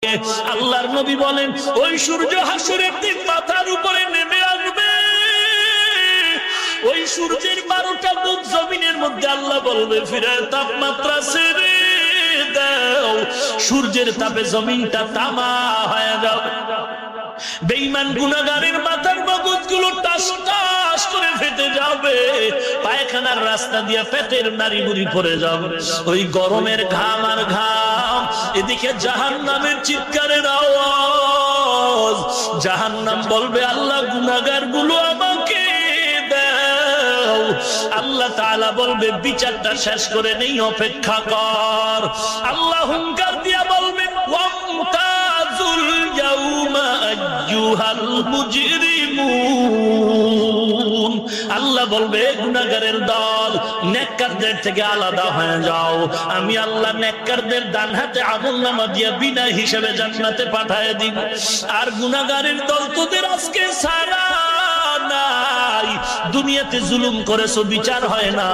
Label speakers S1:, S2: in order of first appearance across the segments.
S1: করবে। আল্লাহর নবী বলেন ওই সূর্য হাসরের দিন মাথার উপরে নেমে আসবে। ওই সূর্যের 12টা মুখ জমিনের মধ্যে আল্লাহ বলবে ফিরে তাপমাত্রা ছেড়ে দাও, সূর্যের তাপে জমিনটা তামা হয়ে যাবে। বেঈমান গুনাহগারের মাথার মগজগুলো টাস টাস করে ফেটে যাবে, পায়খানার রাস্তা দিয়ে পেটের নাড়ি বুড়ি পড়ে যাবে। ওই গরমের ঘাম আর ঘাম, এদিকে জাহান্নামের চিৎকারের আওয়াজ। জাহান্নাম বলবে আল্লাহ গুনাহগার গুলো আমাকে দাও। আল্লাহ তাআলা বলবে বিচারটা শেষ করে নেই, অপেক্ষা কর। আল্লাহ হুঙ্কার দিয়া বলবেন ওয়ামতাজুল ইয়াউমা আইয়ুহাল মুজরিমুন। আল্লাহ বলবে গুনাহগারের দল, নেককারদের থেকে আলাদা হয়ে যাও। আমি আল্লাহ নেককারদের ডান হাতে আমলনামা দিয়ে বিনা হিসেবে জান্নাতে পাঠিয়ে দিব। আর গুনাহগারের দল তোদের আজকে সারা নাই, দুনিয়াতে জুলুম করেছো, বিচার হয় না,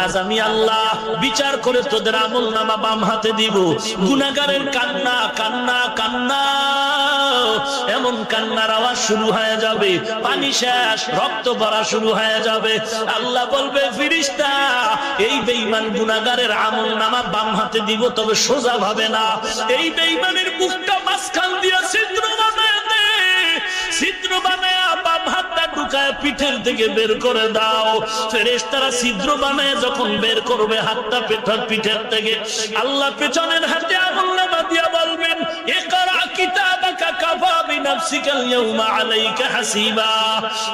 S1: আজ আমি আল্লাহ বিচার করে তোদের আমলনামা বাম হাতে দিব। গুনাহগারের কান্না কান্না কান্না, এমন কান্নার আওয়াজ শুরু হয়ে যাবে, পানি শেষ, রক্ত পড়া শুরু হয়ে যাবে। আল্লাহ বলবে ফেরেশতা এই বেঈমান গুনাহগারের আমলনামা বাম হাতে দিব, তবে সোজা ভাবে না। এই বেঈমানের মুখটা মাঝখান দিয়ে ছিদ্র বানায় দে, ছিদ্র বানায় বাম হাতটা ঢুকায় পিঠের থেকে বের করে দাও। ফেরেশতারা ছিদ্র বানায় যখন বের করবে হাতটা পিঠের থেকে, আল্লাহ পেছনের হাতে আমলনামা দিয়া বলবেন ইকরা কিতাবাকা কাফা বিনাফসিকাল ইয়াউমা আলাইকা হাসিবা।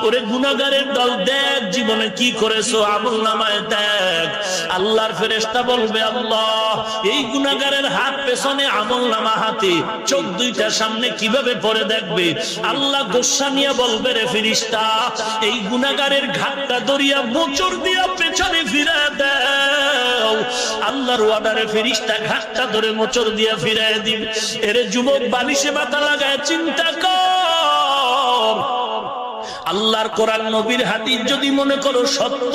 S1: ওরে গুনাহগারের দল দেখ জীবনে কি করেছো, আমলনামায় দেখ। আল্লাহর ফেরেশতা বলবে আল্লাহ এই গুনাহগারের হাত পেছনে, আমলনামা হাতে, চোখ দুইটা সামনে কিভাবে পড়ে দেখবে। আল্লাহ গোসা নিয়ে বলবে রে ফেরেশতা এই গুনাহগারের ঘাটটা দরিয়া মোচড় দিয়া পেছনে ফিরে দাও। আল্লাহর ওয়ার্ডারে ফেরেশতা ঘাটটা ধরে মোচড় দিয়া ফিরায় দিবে। এরে যুবক বালিশে মাথা লাগায় চিন্তা কর, আল্লাহর কোরআন নবীর হাদিস যদি মনে করো সত্য,